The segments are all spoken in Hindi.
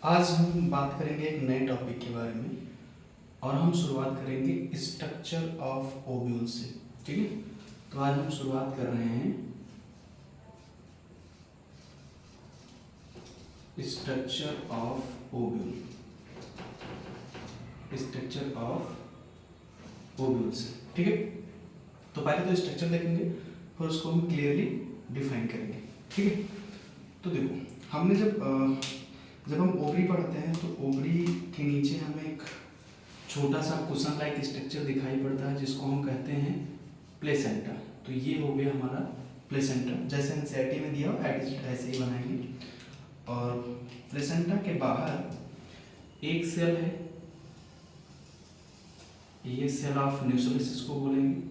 आज हम बात करेंगे एक नए टॉपिक के बारे में और हम शुरुआत करेंगे स्ट्रक्चर ऑफ ओव्यूल से। ठीक है, तो आज हम शुरुआत कर रहे हैं structure of ovule. Structure of ovule से, ठीक है। तो पहले तो स्ट्रक्चर देखेंगे, फिर उसको हम क्लियरली डिफाइन करेंगे। ठीक है, तो देखो हमने जब हम ओवरी पढ़ते हैं तो ओवरी के नीचे हमें एक छोटा सा कुशन लाइक स्ट्रक्चर दिखाई पड़ता है जिसको हम कहते हैं प्लेसेंटा। तो ये हो गया हमारा प्लेसेंटा, जैसे एनसीईआरटी में दिया हो ऐसे ही बनाएंगे। और प्लेसेंटा के बाहर एक सेल है, ये सेल ऑफ न्यूक्लियस इसको बोलेंगे।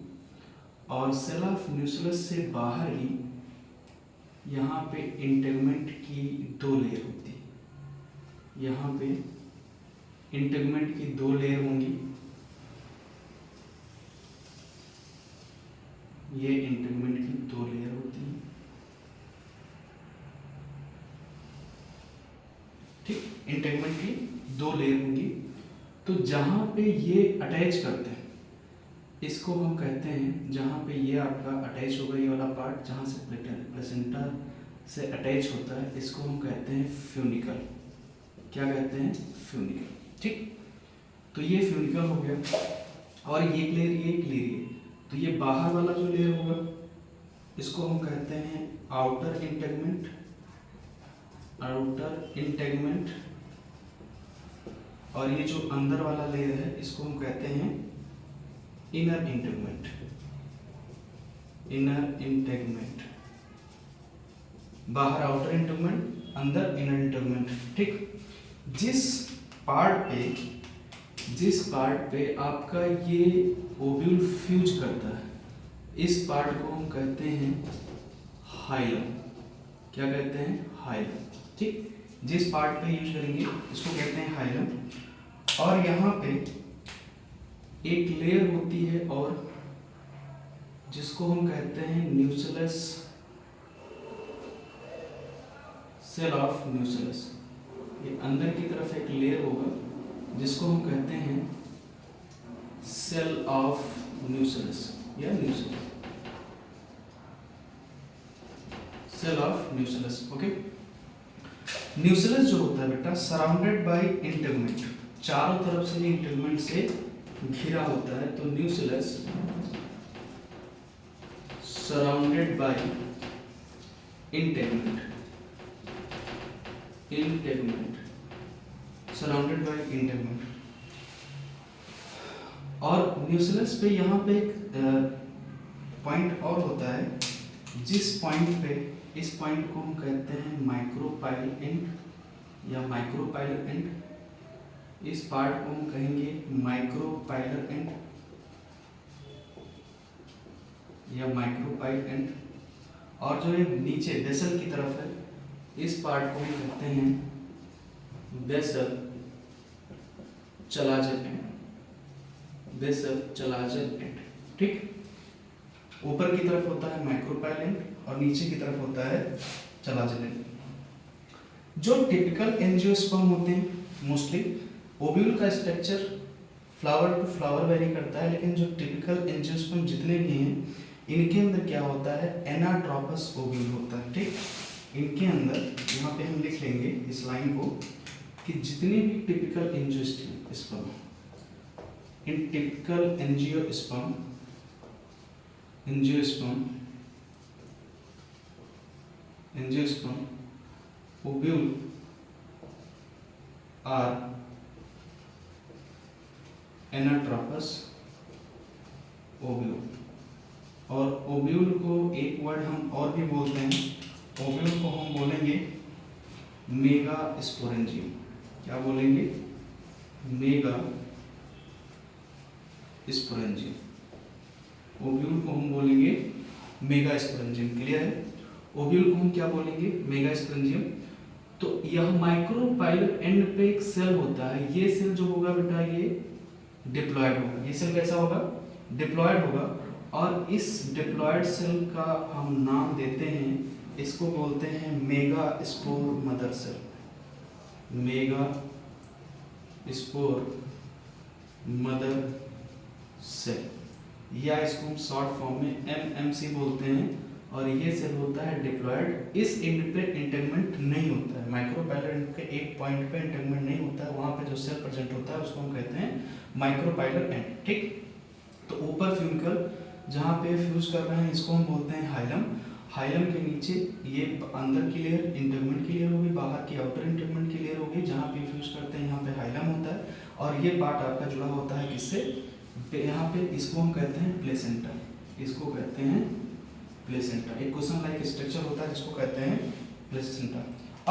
और सेल ऑफ न्यूक्लियस से बाहर ही यहाँ पे इंटेगमेंट की दो लेयर होती है। यहाँ पे इंटेगमेंट की दो लेयर होंगी, ये इंटेगमेंट की दो लेयर होती है। ठीक, इंटेगमेंट की दो लेयर होंगी। तो जहाँ पे ये अटैच करते हैं इसको हम कहते हैं, जहाँ पे ये आपका अटैच होगा ये वाला पार्ट जहाँ से प्लेसेंटा से अटैच होता है, इसको हम कहते हैं फ्यूनिकल। क्या कहते हैं? फ्यूनिकल। ठीक, तो ये फ्यूनिकल हो गया। और ये लेयर, ये एक लेयर है, तो ये बाहर वाला जो लेयर होगा इसको हम कहते हैं आउटर इंटेगमेंट। Outer integument. और ये जो अंदर वाला लेयर है इसको हम कहते हैं इनर इंटेगमेंट। इनर इंटेगमेंट, बाहर आउटर इंटेगमेंट, अंदर इनर इंटेगमेंट। ठीक, जिस पार्ट पे आपका ये ओव्यूल फ्यूज करता है, इस पार्ट को हम कहते हैं हाइलम। क्या कहते हैं? हाइलम। ठीक, जिस पार्ट पे यूज करेंगे इसको कहते हैं हाइलम। और यहाँ पे एक लेयर होती है और जिसको हम कहते हैं न्यूक्लियस, सेल ऑफ न्यूक्लियस। ये अंदर की तरफ एक लेयर होगा जिसको हम कहते हैं सेल ऑफ न्यूक्लियस या nucleus, cell of nucleus. Okay, nucleus जो होता है बेटा सराउंडेड बाय इंटेगमेंट, चारों तरफ से इंटेगमेंट से घिरा होता है। तो nucleus surrounded by integument, surrounded by integument. और न्यूक्लियस पे यहाँ पे एक पॉइंट और होता है, जिस पॉइंट पे, इस पॉइंट को हम कहते हैं माइक्रोपाइल एंड या माइक्रोपाइलर एंड। इस पार्ट को हम कहेंगे माइक्रोपाइलर एंड या माइक्रोपाइल एंड। और जो ये नीचे बेसल की तरफ है इस पार्ट को हम कहते हैं basal chalazal end, basal chalazal end. ठीक, ऊपर की तरफ होता है माइक्रोपाइल एंड और नीचे की तरफ होता है चलाजल एंड। जो टिपिकल एंजियोस्पर्म होते हैं, मोस्टली ओव्यूल का structure flower to flower vary करता है, लेकिन जो टिपिकल एंजियोस्पर्म जितने भी हैं इनके अंदर क्या होता है? एनाट्रोपस ओव्यूल होता है। ठीक, इनके अंदर यहाँ पे हम लिख लेंगे इस लाइन को कि जितने भी typical angiosperm, in typical angiosperm ovule are anatropous ovule. और ओव्यूल को एक वर्ड हम और भी बोलते हैं, ओव्यूल को हम बोलेंगे मेगा स्पोरेंजियम। क्या बोलेंगे? Mega sporangium. ओव्यूल को हम बोलेंगे मेगा स्पोरेंजियम। क्लियर है? ओव्यूल को हम क्या बोलेंगे? Mega sporangium. तो यह माइक्रोपाइलर एंड पे एक सेल होता है, ये सेल जो होगा बेटा ये डिप्लॉयड होगा। ये सेल कैसा होगा? डिप्लॉयड होगा। और इस डिप्लॉयड सेल का हम नाम देते हैं, इसको बोलते हैं megaspore mother cell. Megaspore mother cell, या इसको हम शॉर्ट फॉर्म में एमएमसी बोलते हैं। और ये सेल होता है डिप्लॉयड, इस एंड पे इंटेगमेंट नहीं होता है, माइक्रोपाइलर के एक पॉइंट पे इंटेगमेंट नहीं होता है, वहाँ पे जो सेल प्रेजेंट होता है उसको हम कहते हैं माइक्रोपाइलर एंड। ठीक, तो ऊपर फ्यूनिकल जहाँ पे फ्यूज कर रहे हैं इसको हम बोलते हैं हाइलम। हाइलम के नीचे ये अंदर की लेयर इंटेगमेंट की लेयर होगी, बाहर की आउटर इंटेगमेंट की लेयर होगी, जहाँ पे फ्यूज करते हैं यहाँ पे हाइलम होता है। और ये पार्ट आपका जुड़ा होता है किससे, यहाँ पे इसको हम कहते हैं प्लेसेंटा, इसको कहते हैं प्लेसेंटा। एक क्वेश्चन लाइक स्ट्रक्चर होता है जिसको कहते हैं प्लेसेंटा।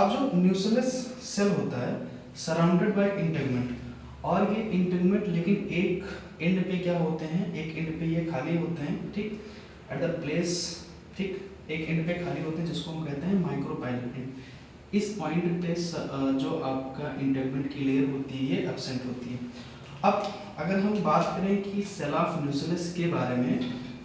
अब जो न्यूक्लियस सेल होता है सराउंडेड बाय इंटेगमेंट, और ये इंटेगमेंट लेकिन एक एंड पे क्या होते हैं, एक एंड पे ये खाली होते हैं, ठीक, एट द प्लेस, ठीक, एक एंड पे खाली होते हैं जिसको हम कहते हैं माइक्रोपाइलर एंड। इस पॉइंट पे जो आपका इंटेगमेंट की लेयर होती है ये एब्सेंट होती है। अब अगर हम बात करें कि सेल ऑफ न्यूक्लियस के बारे में,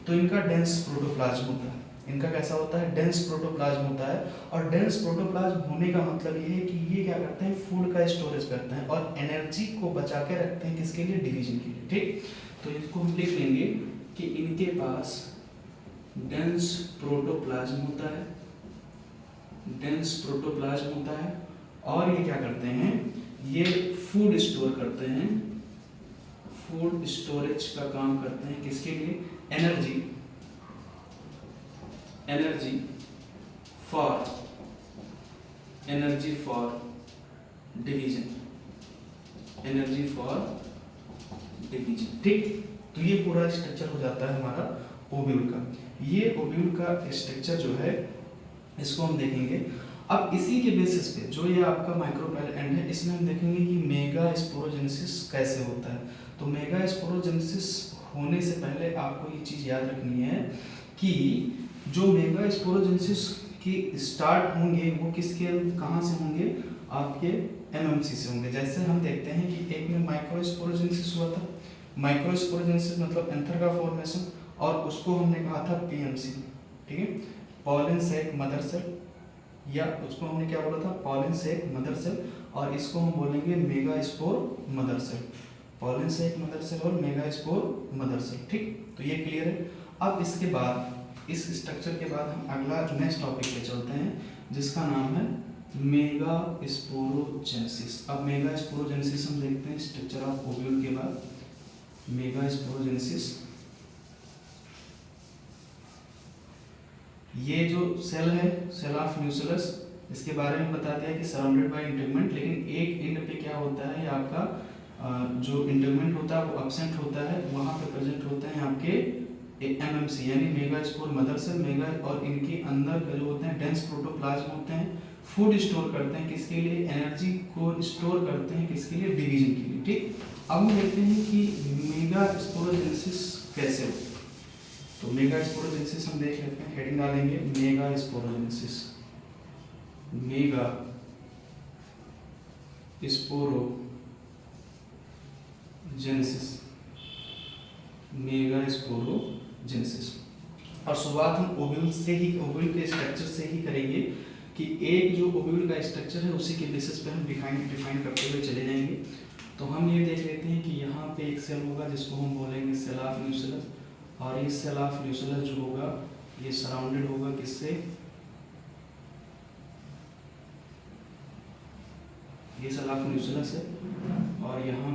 तो इनका डेंस प्रोटोप्लाज्म होता है, इनका कैसा होता है, डेंस प्रोटोप्लाज्म होता है। और डेंस प्रोटोप्लाज्म होने का मतलब ये है कि ये क्या करते हैं, फूड का स्टोरेज करते हैं और एनर्जी को बचा के रखते हैं, किसके लिए, डिवीजन के लिए। ठीक, तो इसको हम लिख लेंगे कि इनके पास डेंस प्रोटोप्लाज्म होता है, डेंस प्रोटोप्लाज्म होता है। और ये क्या करते हैं, ये फूड स्टोर करते हैं, फूड स्टोरेज का काम करते हैं, किसके लिए, energy, energy for division, energy for division. ठीक, तो ये पूरा स्ट्रक्चर हो जाता है हमारा ओव्यूल का। ये ओव्यूल का स्ट्रक्चर जो है इसको हम देखेंगे। अब इसी के बेसिस पे जो ये आपका माइक्रोपाइलर एंड है, इसमें हम देखेंगे कि मेगा स्पोरोजेनेसिस कैसे होता है। तो मेगा स्पोरोजेनेसिस होने से पहले आपको ये चीज़ याद रखनी है कि जो मेगा स्पोरोजेनेसिस की स्टार्ट होंगे वो किसके, कहाँ से होंगे, आपके एमएमसी से होंगे। जैसे हम देखते हैं कि एक में माइक्रो स्पोरोजेनेसिस हुआ था, माइक्रो स्पोरोजेनेसिस मतलब एंथर का फॉर्मेशन, और उसको हमने कहा था पीएमसी, ठीक है, पॉलन सैक मदर सेल, या उसको हमने क्या बोला था, पॉलन सैक मदर सेल, और इसको हम बोलेंगे megaspore mother cell, pollen sac mother cell और मेगा स्पोर मदर सेल। ठीक, तो ये क्लियर है। अब इसके बाद, इस स्ट्रक्चर के बाद हम अगला नेक्स्ट टॉपिक पे चलते हैं जिसका नाम है मेगा स्पोरोजेनेसिस। अब मेगा स्पोरोजेनेसिस हम देखते हैं स्ट्रक्चर ऑफ ओव्यूल के बाद। मेगा स्पोरोजेनेसिस, ये जो सेल है, सेल ऑफ न्यूक्लियस, इसके बारे में बताते हैं कि सराउंडेड बाय इंटेगमेंट, लेकिन एक एंड पे क्या होता है, आपका जो इंटेगमेंट होता है वो एब्सेंट होता है, वहाँ पे प्रेजेंट होते हैं आपके एमएमसी यानी megaspore mother cell, mega, और इनके अंदर जो होते हैं डेंस प्रोटोप्लाज्म होते हैं, फूड स्टोर करते हैं, किसके लिए, एनर्जी को स्टोर करते हैं, किसके लिए, डिवीजन के लिए। ठीक, अब हम देखते हैं कि मेगा स्पोरोजेनेसिस कैसे होता है। तो मेगा स्पोरोजेनेसिस हम देख लेते हैं, हेडिंग डालेंगे mega sporogenesis, mega sporogenesis, mega sporogenesis. और शुरुआत हम ओव्यूल से ही, ओव्यूल के स्ट्रक्चर से ही करेंगे कि एक जो ओव्यूल का स्ट्रक्चर है उसी के बेसिस पे हम डिफाइन करते हुए चले जाएंगे। तो हम ये देख लेते हैं कि यहाँ पे एक सेल होगा जिसको हम बोलेंगे सेल ऑफ न्यूक्लियस, और ये सेल ऑफ न्यूक्लियस जो होगा ये सराउंडेड होगा किससे, ये सेल ऑफ न्यूक्लियस है, और यहाँ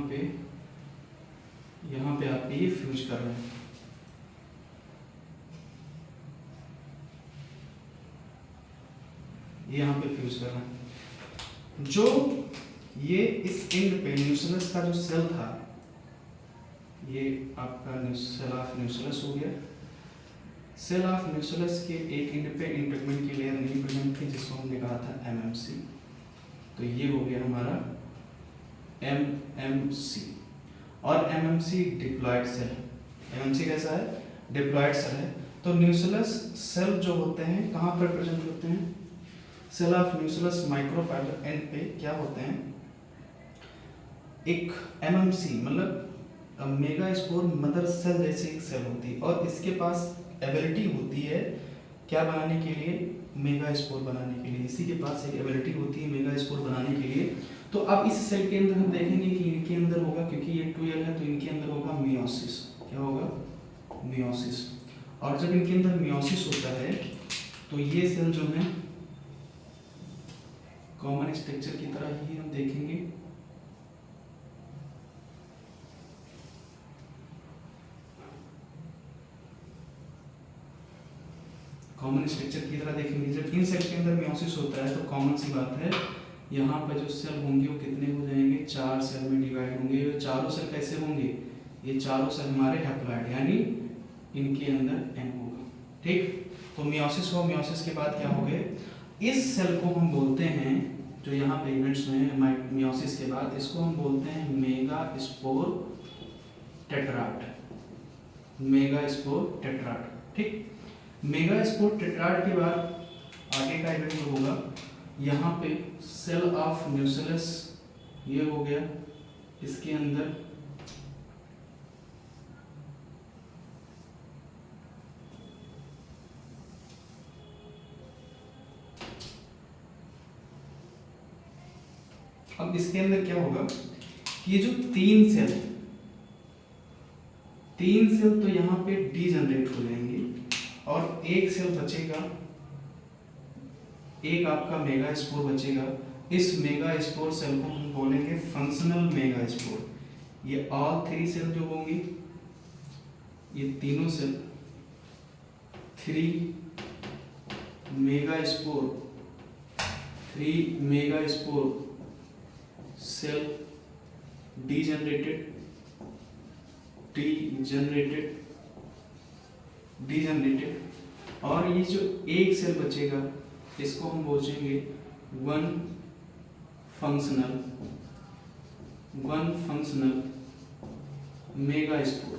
पे आपके ये फ्यूज कर रहे हैं। ये यहाँ पे फ्यूज कर रहा है। जो ये इस एंड पे न्यूक्लियस का जो सेल था, ये आपका सेल ऑफ न्यूक्लियस हो गया। सेल ऑफ न्यूक्लियस के एक एंड पे इंटेगमेंट की लेयर नहीं प्रेजेंट थी जिसको हमने कहा था एमएमसी, तो ये हो गया हमारा एमएमसी। और एमएमसी डिप्लॉयड सेल, एमएमसी कैसा है, डिप्लॉयड सेल है। तो न्यूक्लियस सेल जो होते हैं कहाँ पर प्रेजेंट होते हैं, cell of nucleus micropylar end पे क्या होते हैं, एक एमएमसी मतलब मेगा स्पोर मदर सेल जैसी एक सेल होती है, और इसके पास एबिलिटी होती है क्या बनाने के लिए, मेगा स्पोर बनाने के लिए, इसी के पास एक एबिलिटी होती है मेगा स्पोर बनाने के लिए। तो अब इस सेल के अंदर हम देखेंगे कि इनके अंदर होगा, क्योंकि ये 12 है तो इनके अंदर होगा मियोसिस। क्या होगा? मियोसिस। और जब इनके अंदर मियोसिस होता है तो ये सेल जो है कॉमन स्ट्रक्चर की तरह ही हम देखेंगे। कॉमन स्ट्रक्चर की तरह देखेंगे। जब इन सेल के अंदर मियोसिस होता है तो कॉमन सी बात है, यहाँ पर जो सेल होंगे वो कितने हो जाएंगे? 4 सेल में डिवाइड होंगे। ये चारों सेल कैसे होंगे? ये चारों सेल हमारे हैप्लॉइड, यानी इनके अंदर एन होगा। ठीक, तो मियोसिस हो, मियोसिस के बाद क्या हो गए? इस सेल को हम बोलते हैं, जो यहाँ पे इवेंट्स हुए हैं मियोसिस के बाद, इसको हम बोलते हैं mega spore tetrad. Mega spore tetrad. ठीक, मेगा स्पोर टेट्राड के बाद आगे का इवेंट होगा, यहाँ पे सेल ऑफ न्यूक्लियस ये हो गया, इसके अंदर अब इसके अंदर क्या होगा कि ये जो तीन सेल तो यहाँ पे डीजनरेट हो जाएंगे और एक सेल बचेगा, एक आपका मेगा स्पोर बचेगा। इस मेगा स्पोर सेल को हम बोलेंगे फंक्शनल मेगा स्पोर। ये ऑल 3 सेल जो होंगे, ये तीनों cell 3 megaspore cell degenerated और ये जो एक सेल बचेगा इसको हम बोलेंगे वन फंक्शनल मेगा स्पोर।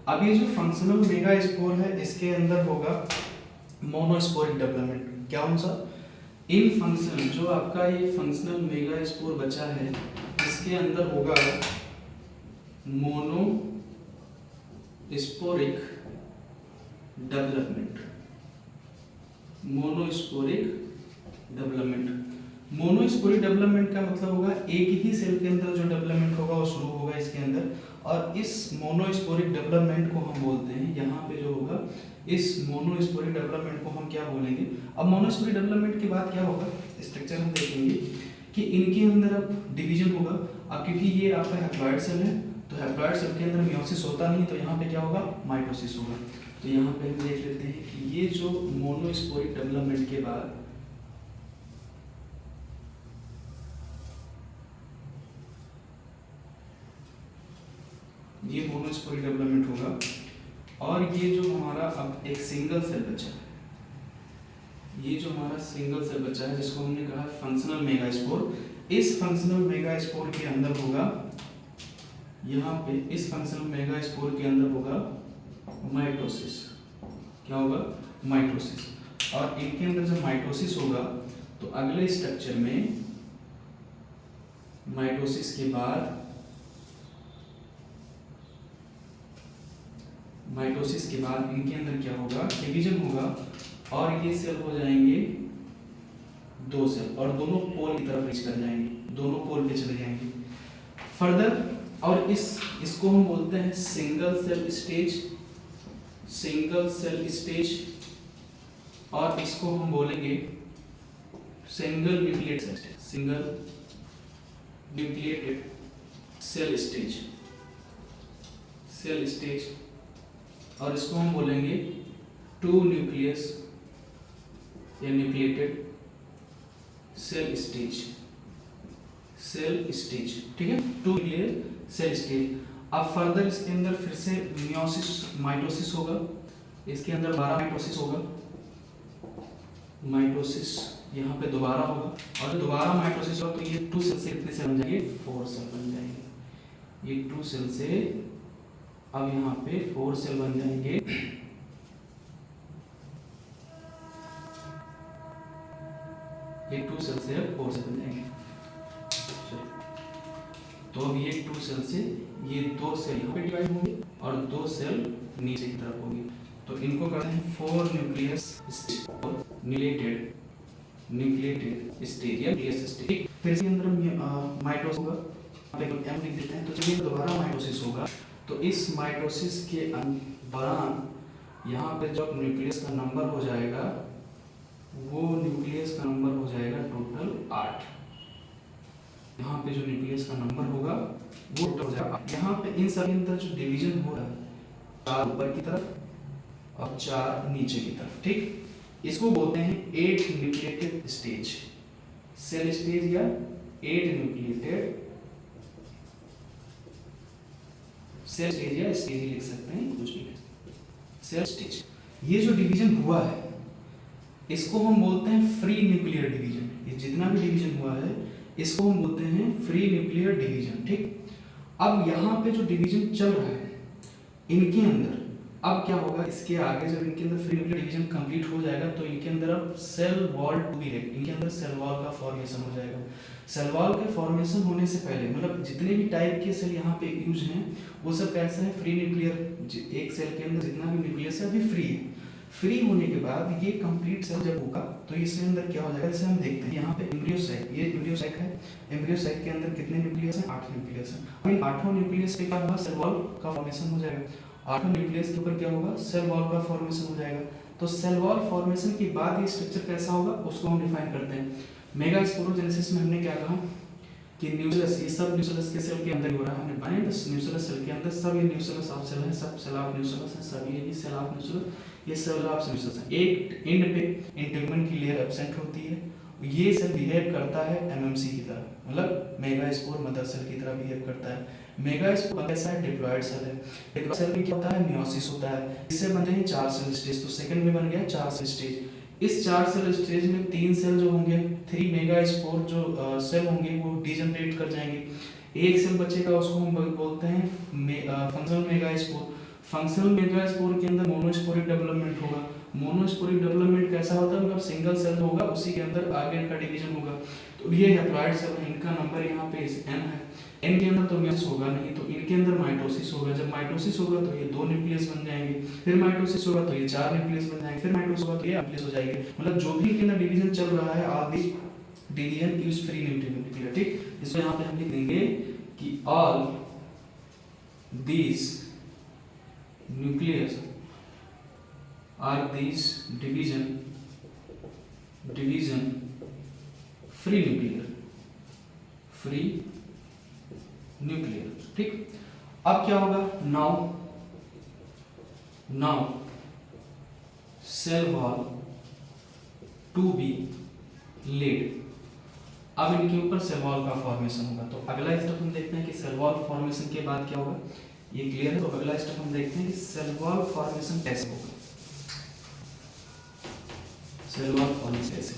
अब ये जो फंक्शनल मेगा स्पोर है इसके अंदर होगा मोनोस्पोरिक डेवलपमेंट। क्या कौन सा? इन फंक्शनल, जो आपका ये फंक्शनल मेगा स्पोर बचा है इसके अंदर होगा मोनोस्पोरिक डेवलपमेंट। मोनोस्पोरिक डेवलपमेंट का मतलब होगा एक ही सेल के अंदर जो डेवलपमेंट होगा वो शुरू होगा इसके अंदर, और इस मोनोस्पोरिक डेवलपमेंट को हम बोलते हैं, यहाँ पे जो होगा इस मोनोस्पोरिक डेवलपमेंट को हम क्या बोलेंगे? अब मोनोस्पोरिक डेवलपमेंट के बाद क्या होगा? स्ट्रक्चर हम देखेंगे कि इनके अंदर अब डिवीजन होगा। अब क्योंकि ये आपका हैप्लॉइड सेल है तो हैप्लॉइड सेल के अंदर मियोसिस होता नहीं, तो यहाँ पे क्या होगा? माइटोसिस होगा। तो यहाँ पे हम देख लेते हैं कि ये जो मोनोस्पोरिक डेवलपमेंट के बाद ये मोनोस्पोरिक डेवलपमेंट होगा और ये जो हमारा अब एक सिंगल सेल बचा है, ये जो हमारा सिंगल सेल बचा है जिसको हमने कहा फंक्शनल मेगा स्पोर, इस फंक्शनल मेगा स्पोर के अंदर होगा, यहाँ पे इस फंक्शनल मेगा स्पोर के अंदर होगा माइटोसिस। क्या होगा? माइटोसिस। और इनके अंदर जब माइटोसिस होगा तो अगले स्ट्रक्चर में माइटोसिस के बाद इनके अंदर क्या होगा? डिवीजन होगा और ये सेल हो जाएंगे 2 सेल और दोनों पोल की तरफ रीच कर जाएंगे, दोनों पोल पे चले जाएंगे फर्दर। और इसको हम बोलते हैं सिंगल सेल स्टेज और इसको हम बोलेंगे सिंगल न्यूक्लिएटेड सेल स्टेज और इसको हम बोलेंगे 2 न्यूक्लियस या न्यूक्लिएटेड सेल स्टेज। ठीक है, 2 न्यूक्लियर सेल स्टेज। अब फर्दर इसके अंदर फिर से माइटोसिस होगा, इसके अंदर दोबारा माइटोसिस यहाँ पे दोबारा होगा और दोबारा माइटोसिस होगा तो ये 2 सेल से कितने सेल बन जाएंगे? 4 सेल बन जाएंगे। ये 2 सेल से अब यहाँ पे 4 सेल बन जाएंगे। ये 2 सेल से अब 4 सेल बन जाएंगे। तो अब ये 2 सेल से ये 2 सेल यहाँ पे डिवाइड होंगे और 2 सेल नीचे की तरफ होंगे। तो इनको करते हैं 4 न्यूक्लियस न्यूक्लिएटेड स्टेज या न्यूक्लियस स्टेज। फिर इसके अंदर माइटोसिस होगा, एम लिख देते हैं। तो जब ये दोबारा माइटोसिस होगा तो इस माइटोसिस के दौरान यहाँ पे जब न्यूक्लियस का नंबर हो जाएगा, वो न्यूक्लियस का नंबर हो जाएगा टोटल 8। यहाँ पे जो न्यूक्लियस का नंबर होगा वो टोटल हो जाएगा। यहाँ पे इन सभी अंदर जो डिवीजन हो रहा है, 4 ऊपर की तरफ और 4 नीचे की तरफ, ठीक। इसको बोलते हैं 8 न्यूक्लिएटेड स्टेज, सेल स्टेज या 8 न्यूक्लिएटेड सेल स्टेज या स्टेज लिख सकते हैं, कुछ भी सेल स्टेज। ये जो डिवीजन हुआ है इसको हम बोलते हैं फ्री न्यूक्लियर डिवीजन। ये जितना भी डिवीजन हुआ है इसको हम बोलते हैं फ्री न्यूक्लियर डिवीजन, ठीक। अब यहाँ पे जो डिवीजन चल रहा है इनके अंदर अब क्या होगा, इसके आगे जब इनके अंदर फ्री न्यूक्लियर डिवीजन कंप्लीट हो जाएगा तो इनके अंदर अब cell wall to be ready, इनके अंदर सेल वॉल का फॉर्मेशन हो जाएगा। सेल वॉल के फॉर्मेशन होने से पहले मतलब जितने भी टाइप के सेल यहाँ पे यूज हैं वो सब कैसे हैं, फ्री न्यूक्लियर। एक सेल के अंदर जितना भी न्यूक्लियस है अभी फ्री है। फ्री होने के बाद ये कंप्लीट सेल जब होगा तो इसके अंदर क्या हो जाएगा, जैसे हम देखते हैं यहाँ पे एम्ब्रियो साइक, ये एम्ब्रियो साइक है। एम्ब्रियो साइक के अंदर कितने न्यूक्लियस हैं, 8 न्यूक्लियस हैं। अब इन 8 न्यूक्लियस के बाद सेल वॉल का फॉर्मेशन हो जाएगा। 8 न्यूक्लियस के ऊपर क्या होगा, सेल वॉल का फॉर्मेशन हो जाएगा। तो सेल वॉल फॉर्मेशन के बाद ये स्ट्रक्चर कैसा होगा उसको हम डिफाइन करते हैं। मेगास्पोरोजेनेसिस में हमने क्या कहा कि न्यूक्लियस, ये सब न्यूक्लियस के सेल के अंदर हो रहा है। हमने बनाया न्यूक्लियस सेल के अंदर सब ये न्यूक्लियस ऑफ सेल है, सब सेल ऑफ न्यूक्लियस है, सब ये सेल ऑफ न्यूक्लियस, ये सेल ऑफ न्यूक्लियस है। एक एंड पे इंटीग्यूमेंट की लेयर एब्सेंट होती है। ये सेल बिहेव करता है एमएमसी की तरह, मतलब मेगास्पोर मदर सेल की तरह बिहेव करता है। मेगास्पोर कैसा है, डिप्लॉयड सेल है। डिप्लॉयड सेल में क्या होता है, मियोसिस होता है। इससे बनते हैं 4 सेल स्टेज। तो सेकंड में बन गया 4 सेल स्टेज। इस 4 सेल स्टेज में 3 सेल जो होंगे, 3 मेगास्पोर जो सेल होंगे वो डीजनरेट कर जाएंगे। एक सेल बचेगा उसको हम बोलते हैं फंक्शनल मेगास्पोर। फंक्शनल मेगास्पोर के अंदर मोनोस्पोरिक डेवलपमेंट होगा। मोनोस्पोरिक डेवलपमेंट कैसा होता है, मतलब सिंगल सेल होगा उसी के अंदर आगे का डिवीजन होगा। तो ये हैप्लॉइड सेल है, इनका नंबर यहाँ पे n है। n के अंदर तो मियोसिस होगा नहीं, तो इनके अंदर माइटोसिस होगा। जब माइटोसिस होगा तो ये 2 न्यूक्लियस बन जाएंगे, फिर माइटोसिस होगा तो ये 4 न्यूक्लियस बन जाएंगे, फिर माइटोसिस होगा तो ये न्यूक्लियस हो जाएंगे। मतलब जो भी इनके अंदर डिवीजन चल रहा है all this division use free nuclear, ठीक। इसको यहाँ पे हम लिख देंगे कि all this nucleus are these division free nuclear, ठीक। अब क्या होगा, now cell wall to be laid। अब इनके ऊपर सेल वॉल का फॉर्मेशन होगा। तो अगला स्टेप हम देखते हैं कि सेल वॉल फॉर्मेशन के बाद क्या होगा, ये क्लियर है। तो अगला स्टेप हम देखते हैं कि सेल वॉल फॉर्मेशन कैसे होगा। सेल वॉल फॉर्मेशन कैसे,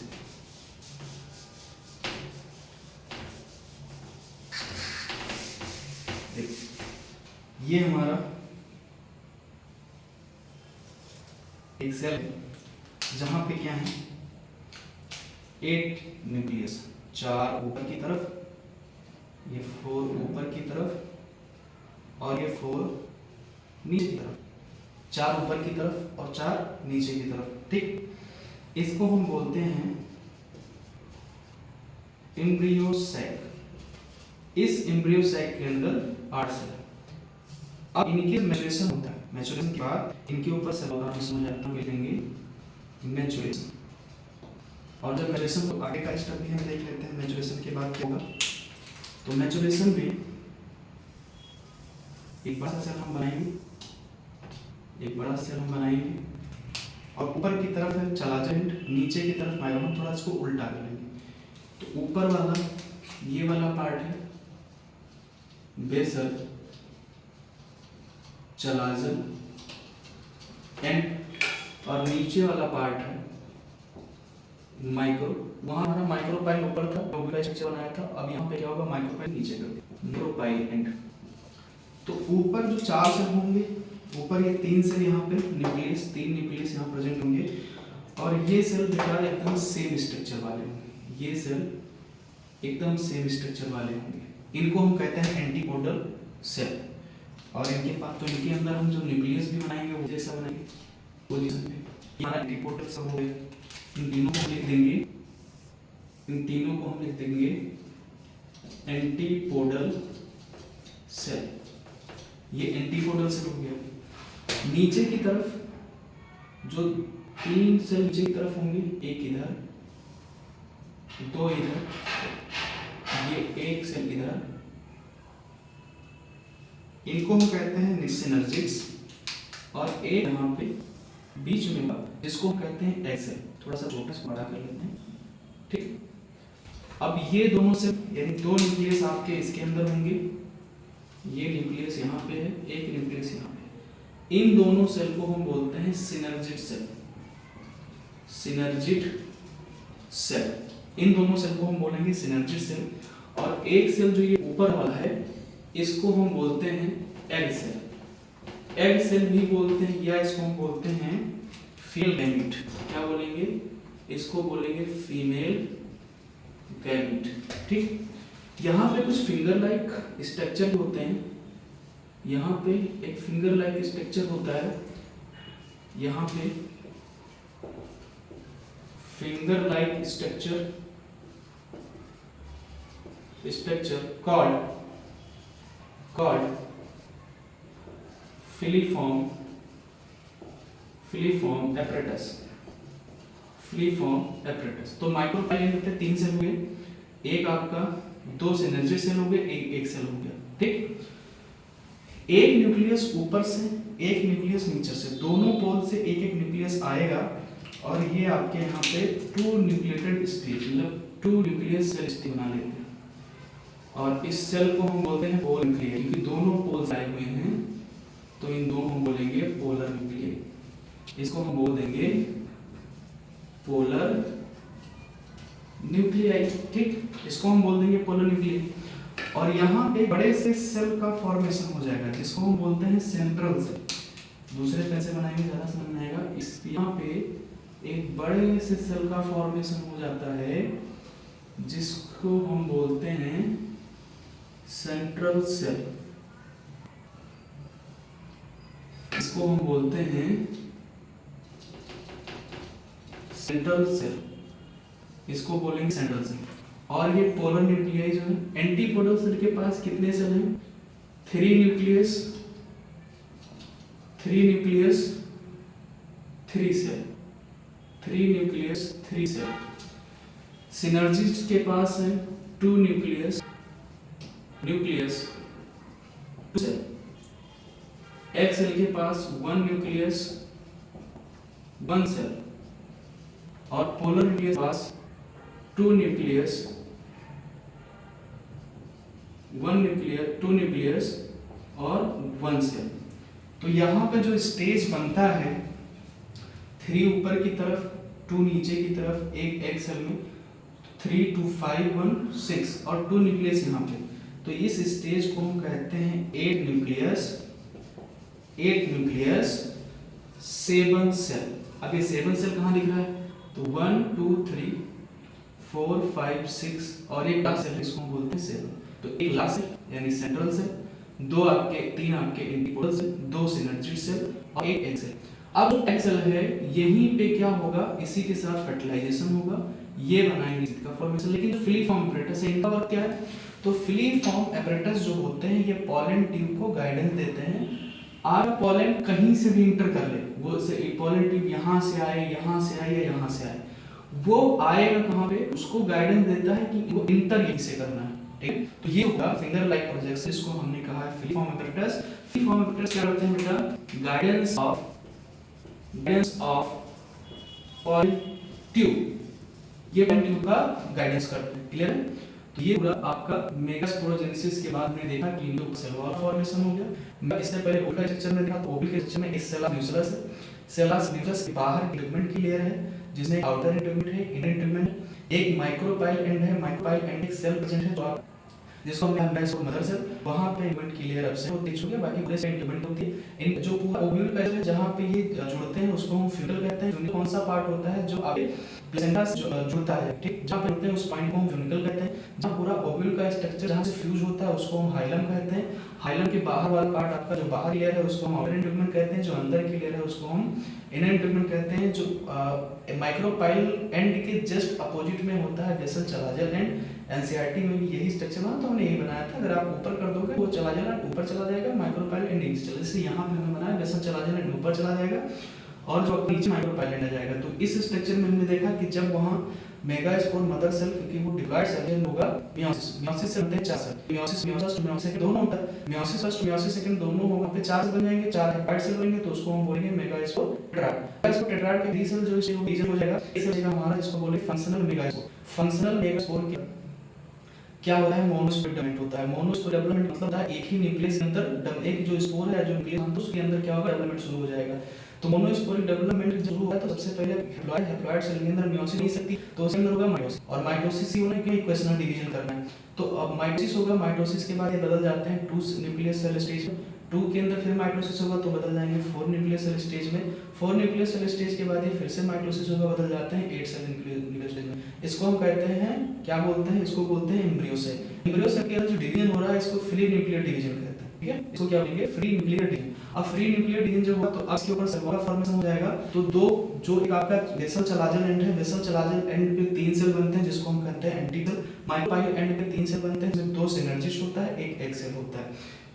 ये हमारा एक सेल है जहां पे क्या है 8 न्यूक्लियस, 4 ऊपर की तरफ, ये 4 ऊपर की तरफ और ये 4 नीचे की तरफ। 4 ऊपर की तरफ और 4 नीचे की तरफ, ठीक। इसको हम बोलते हैं एम्ब्रियो सैक। इस एम्ब्रियो सैक के अंदर 8 सेल। अब इनके मैचुरेशन होता है। मैचुरेशन के बाद इनके ऊपर सेल फॉर्मेशन हो जाता है, मिलेंगे मैचुरेशन। और जब मैचुरेशन को आगे का स्टेप भी हम देख लेते हैं, मैचुरेशन के बाद क्या होगा। तो मैचुरेशन में एक बड़ा सेल हम बनाएंगे, एक बड़ा सेल हम बनाएंगे और ऊपर की तरफ है चलाजेंट, नीचे की तरफ माइक्रोन। थोड़ा इसको उल्टा कर लेंगे। तो ऊपर वाला ये वाला पार्ट है बेसल चलाजन एंड और नीचे वाला पार्ट है माइक्रो। वहां हमारा माइक्रोपाइल ऊपर था, ग्लोबुलर स्ट्रक्चर बनाया था। अब यहाँ पे क्या होगा, माइक्रोपाइल नीचे कर दिया, माइक्रोपाइल एंड। तो ऊपर जो 4 सेल होंगे, ऊपर ये 3 सेल यहाँ पे न्यूक्लियस, 3 न्यूक्लियस यहाँ प्रेजेंट होंगे और ये सेल बेटा एकदम सेम स्ट्रक्चर वाले होंगे। ये सेल एकदम सेम स्ट्रक्चर वाले होंगे। इनको हम कहते हैं एंटीपोडल सेल। और इनके पास तो इनके अंदर हम जो न्यूक्लियस भी बनाएंगे वो जैसा बनाएंगे, पोजीशन पे हमारा एंटीपोडल सब हो गया। इन तीनों को लिख देंगे, इन तीनों को हम लिख देंगे एंटीपोडल सेल। ये एंटीपोडल सेल हो गया। नीचे की तरफ जो 3 सेल नीचे की तरफ होंगे, एक इधर, 2 इधर, ये 1 सेल इधर, इनको हम कहते हैं सिनर्जिड्स। और एक यहाँ पे बीच में जिसको हम कहते हैं एग सेल। थोड़ा सा छोटा सा बड़ा कर लेते हैं, ठीक। अब ये दोनों सेल यानी 2 न्यूक्लियस आपके इसके अंदर होंगे, ये न्यूक्लियस यहाँ पे है, एक न्यूक्लियस यहाँ पे। इन दोनों सेल को हम बोलते हैं सिनर्जिड सेल, सिनर्जिड सेल। इन दोनों सेल को हम बोलेंगे सिनर्जिड सेल। और एक सेल जो ये ऊपर वाला है, इसको हम बोलते हैं एग सेल। एग सेल भी बोलते हैं, या इसको हम बोलते हैं फीमेल गैमीट। क्या बोलेंगे? इसको बोलेंगे फीमेल गैमीट, ठीक। यहाँ पे कुछ फिंगर लाइक स्ट्रक्चर होते हैं, यहाँ पे एक फिंगर लाइक स्ट्रक्चर होता है, यहाँ पे finger like structure called filiform apparatus। तो माइक्रोपाइलेट होते हैं 3 सेल हुए, एक आपका 2 सिनर्जी सेल हो गए, एक सेल हो गया, ठीक। एक न्यूक्लियस ऊपर से, एक न्यूक्लियस नीचे से, दोनों पोल से एक एक न्यूक्लियस आएगा। और ये आपके यहाँ पे 2 न्यूक्लिएटेड स्टेज, मतलब 2 न्यूक्लियस सेल स्टेज बना लेते हैं। और इस सेल को हम बोलते हैं पोलर न्यूक्लियस, क्योंकि दोनों पोल्स आए हुए हैं, तो इन दोनों हम बोलेंगे पोलर न्यूक्लियस। इसको हम बोल देंगे पोलर न्यूक्लियाई, ठीक। इसको हम बोल देंगे पोलर न्यूक्लियाई। और यहाँ पे बड़े से सेल का फॉर्मेशन हो जाएगा, जिसको हम बोलते हैं सेंट्रल सेल। दूसरे पेन से बनाएंगे ज़्यादा समझ में आएगा। इस यहाँ पे एक बड़े से सेल का फॉर्मेशन हो जाता है, जिसको हम बोलते हैं सेंट्रल सेल। इसको हम बोलते हैं सेंट्रल सेल, इसको बोलेंगे सेंट्रल सेल। और ये पोलर न्यूक्लियाई जो है, एंटीपोडल सेल के पास कितने सेल हैं? 3 nucleus 3 cell, 3 nucleus 3 cell. Synergist के पास है 2 न्यूक्लियस 2 सेल। एग सेल के पास 1 न्यूक्लियस 1 सेल। और पोलर न्यूक्लियस के पास 2 न्यूक्लियस 2 न्यूक्लियस और 1 सेल। तो यहाँ पे जो स्टेज बनता है, 3 ऊपर की तरफ, 2 नीचे की तरफ, एक एग सेल में, 3 2 5 1 6 और 2 न्यूक्लियस यहाँ पे। तो इस स्टेज को हम कहते हैं 8 न्यूक्लियस 7 सेल। अब ये 7 सेल कहाँ दिख रहा है? तो 1 2 3 4 5 6 और एक लास्ट सेल, इसको हम बोलते हैं 7। तो एक लास्ट सेल यानी सेंट्रल सेल, 3 आपके एंटीपोडल सेल, 2 सिनर्जिड सेल और एक एग सेल। अब एग सेल है, यहीं पे क्या होगा? इसी के साथ फर्टिलाइजेशन होगा, ये बनाएंगे इसका फॉर्मेशन। लेकिन फिलीफॉर्म एपरेटस है, इनका वर्क क्या है? तो फिलीफॉर्म एपरेटस जो होते हैं, ये पॉलन ट्यूब को गाइडेंस देते हैं। आगे पॉलन कहीं से भी इंटर कर ले, वो से पॉलन ट्यूब यहाँ से आए, यहाँ से आए या यहाँ से आए, वो आएगा कहाँ पे? उसको गाइडेंस देता है कि वो इंटर यहीं से करना है, ठीक। तो ये होगा फिंगर लाइक प्रोजेक्शन, इसको हमने कहा है फिलीफॉर्म एपरेटस। फिलीफॉर्म एपरेटस क्या करते हैं बेटा? गाइडेंस ऑफ पॉलन ट्यूब, ये पॉलन ट्यूब का गाइडेंस करते हैं, क्लियर है? तो ये पूरा आपका मेगास्पोरोजेनेसिस के बाद में देखा कि न्यू सेल वॉल फॉर्मेशन हो गया। मैं इससे पहले ओवल स्ट्रक्चर में देखा, तो ओवल के स्ट्रक्चर में एक सेल ऑफ न्यूक्लियस है। सेल ऑफ न्यूक्लियस के बाहर इंटीग्मेंट की लेयर है, जिसमें आउटर इंटीग्मेंट है, इनर इंटीग्मेंट, एक माइक्रोपाइल एंड है। माइक्रोपाइल एंड एक सेल प्रेजेंट है, तो आप जिसको हमने एम्ब्राइस और मदर सेल, वहां पे इंटीग्रेट क्लियर अब से देख चुके हैं। बाकी पूरे से इंटीग्रेट होती है इन जो पूरा ओव्यूल का है जहां पे ये जुड़ते हैं उसको हम फ्यूनिकल कहते हैं। फ्यूनिकल कौन सा पार्ट होता है जो आगे प्लेसेंटा से जुड़ता है, ठीक, जहां पे जुड़ते हैं उस पॉइंट को हम फ्यूनिकल कहते हैं। जहां पूरा ओव्यूल का स्ट्रक्चर जहां से फ्यूज होता है उसको हम हाइलम कहते हैं। हाइलम के बाहर वाला पार्ट आपका जो बाहर लेयर है उसको हम आउटर इंटीग्रेट कहते हैं, जो अंदर की लेयर है उसको हम इनर इंटीग्रेट कहते हैं। जो माइक्रोपाइल एंड के जस्ट अपोजिट में होता है बेसल चलाजल एंड। एनसीईआरटी में भी यही स्ट्रक्चर बना, तो हमने यही बनाया था। अगर आप ऊपर कर दोगे वो चलाजल एंड ऊपर चला जाएगा, माइक्रोपाइल एंड नीचे चला, जैसे यहाँ पे हमने बनाया बेसल चलाजल एंड ऊपर चला जाएगा और जो नीचे माइक्रोपाइल एंड आ जाएगा। तो इस स्ट्रक्चर में हमने देखा कि जब वहाँ मेगास्पोर मदर सेल, क्योंकि वो डिवाइड सेल होगा मियोसिस से बनते हैं 4 cell, meiosis first meiosis second दोनों होता है, मियोसिस फर्स्ट मियोसिस सेकंड दोनों होगा, फिर 4 सेल बन जाएंगे, 4 हेपाइड सेल बनेंगे, तो उसको हम बोलेंगे मेगास्पोर टेट्राड। मेगास्पोर टेट्राड के 3 सेल जो इसे डिवीजन हो जाएगा, इस जगह हमारा इसको बोलेंगे फंक्शनल मेगास्पोर। फंक्शनल मेगास्पोर क्या होता है, मोनोस्पोर डेवलपमेंट होता है। मोनोस्पोर डेवलपमेंट मतलब होता है एक ही न्यूक्लियस के अंदर एक जो स्पोर है, जो न्यूक्लियस है उसके अंदर क्या होगा, डेवलपमेंट शुरू हो जाएगा। तो मोनोस्पोरिक डेवलपमेंट जब शुरू होगा तो सबसे पहले हैप्लॉइड सेल के अंदर मियोसिस नहीं सकती, तो उसके अंदर होगा माइटोसिस, और माइटोसिस ही होने के इक्वेशनल डिवीजन करना है। तो अब माइटोसिस होगा, माइटोसिस के बाद ये बदल जाते हैं 2 न्यूक्लियस सेल स्टेज, 2 के अंदर फिर माइटोसिस होगा तो बदल जाएंगे 4 न्यूक्लियस सेल स्टेज में, 4 न्यूक्लियस सेल स्टेज के बाद ये फिर से माइटोसिस होगा, बदल जाते हैं 8 सेल न्यूक्लियस स्टेज में। इसको हम कहते हैं, क्या बोलते हैं, इसको बोलते हैं एम्ब्रियो सेल। एम्ब्रियो सेल के अंदर जो डिवीजन हो रहा है इसको फ्री न्यूक्लियर डिवीजन कहते हैं, ठीक है, इसको क्या बोलेंगे, फ्री न्यूक्लियर डिवीजन। अब फ्री न्यूक्लियर डिवीजन जब होगा तो अब इसके ऊपर सेल का फॉर्मेशन हो जाएगा। तो दो जो एक आपका बेसल चलाजल एंड है, बेसल चलाजल एंड पे 3 सेल बनते हैं जिसको हम कहते हैं एंटीकल। माइक्रोपाइल एंड पे 3 सेल बनते हैं जिसमें 2 सिनर्जिस्ट होता है, एक एक्सेल होता है।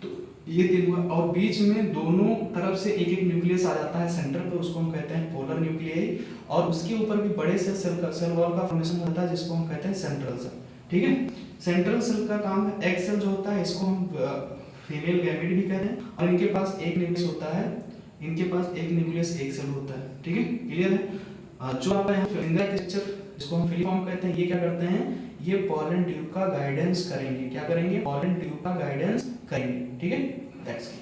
तो ये 3 हुआ, और बीच में दोनों तरफ से एक एक न्यूक्लियस आ जाता है सेंटर पे, उसको हम कहते हैं पोलर न्यूक्लियाई, और उसके ऊपर भी बड़े से सेल वॉल का फॉर्मेशन होता है जिसको हम कहते हैं सेंट्रल सेल, ठीक है। सेंट्रल सेल का काम है, एक्सेल जो होता है इसको हम फीमेल गैमेट भी कहते हैं, और इनके पास एक न्यूक्लियस होता है, इनके पास एक न्यूक्लियस एक सेल होता है, ठीक है, क्लियर है। जो आपका यहाँ फिंगर स्ट्रक्चर जिसको हम फिलीफॉर्म कहते हैं, ये क्या करते हैं, ये पॉलन ट्यूब का गाइडेंस करेंगे, क्या करेंगे, पॉलन ट्यूब का गाइडेंस करेंगे, ठीक है, दैट्स